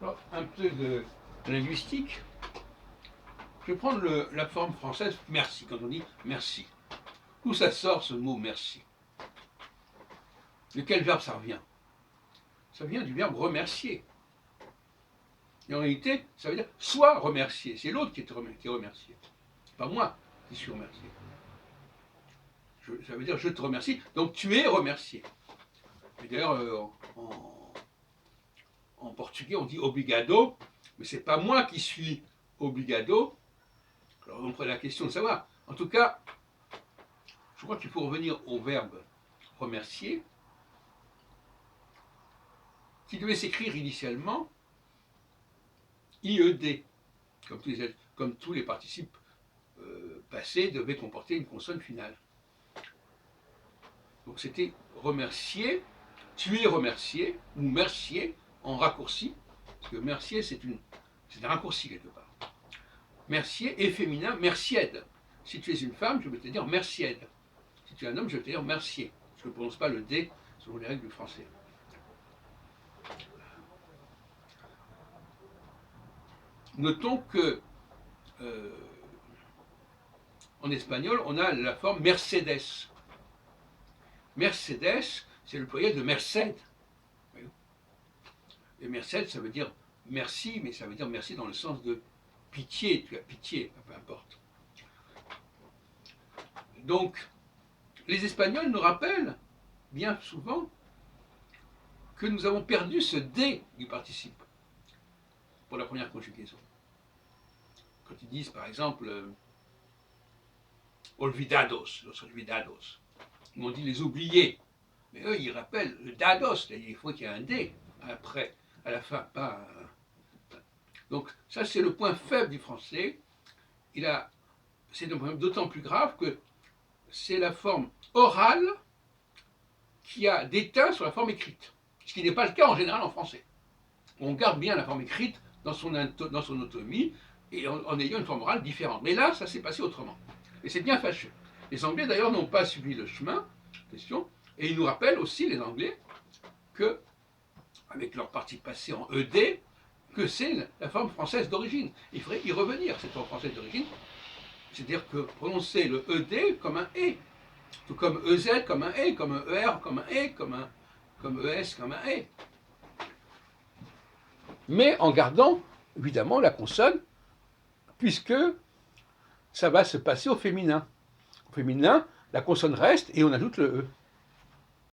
Alors, un peu de linguistique. Je vais prendre la forme française merci, quand on dit merci. D'où ça sort ce mot merci? De quel verbe ça revient? Ça vient du verbe remercier. Et en réalité, ça veut dire soit remercier. C'est l'autre qui est remercié. Pas moi qui suis remercié. Ça veut dire je te remercie. Donc tu es remercié. Et d'ailleurs, en portugais, on dit obrigado, mais c'est pas moi qui suis obrigado. Alors on prend la question de savoir. En tout cas, je crois qu'il faut revenir au verbe remercier, qui devait s'écrire initialement IED, comme tous les participes passés devaient comporter une consonne finale. Donc c'était remercier, tu es remercié, ou mercier en raccourci, parce que mercier c'est un raccourci quelque part. Mercier et féminin, merciède. Si tu es une femme, je vais te dire merciède. Si tu es un homme, je vais te dire mercier. Je ne prononce pas le D selon les règles du français. Notons que en espagnol, on a la forme Mercedes. Mercedes, c'est le pluriel de Merced. Et Merced, ça veut dire merci, mais ça veut dire merci dans le sens de pitié, tu as pitié, peu importe. Donc, les Espagnols nous rappellent bien souvent que nous avons perdu ce D du participe pour la première conjugaison. Quand ils disent par exemple olvidados, los olvidados, ils m'ont dit les oubliés. Mais eux, ils rappellent le dados, c'est-à-dire il faut qu'il y ait un D après, à la fin, pas un... Donc ça, c'est le point faible du français. C'est un problème d'autant plus grave que c'est la forme orale qui a déteint sur la forme écrite. Ce qui n'est pas le cas en général en français. On garde bien la forme écrite dans son autonomie et en ayant une forme orale différente. Mais là, ça s'est passé autrement. Et c'est bien fâcheux. Les Anglais, d'ailleurs, n'ont pas suivi le chemin, question, et ils nous rappellent aussi, les Anglais, que, avec leur partie passée en ED, que c'est la forme française d'origine. Il faudrait y revenir, cette forme française d'origine. C'est-à-dire que prononcer le ED comme un E, tout comme EZ comme un E, comme un ER comme un E, comme ES comme un E. Mais en gardant, évidemment, la consonne, puisque ça va se passer au féminin. Au féminin, la consonne reste et on ajoute le E.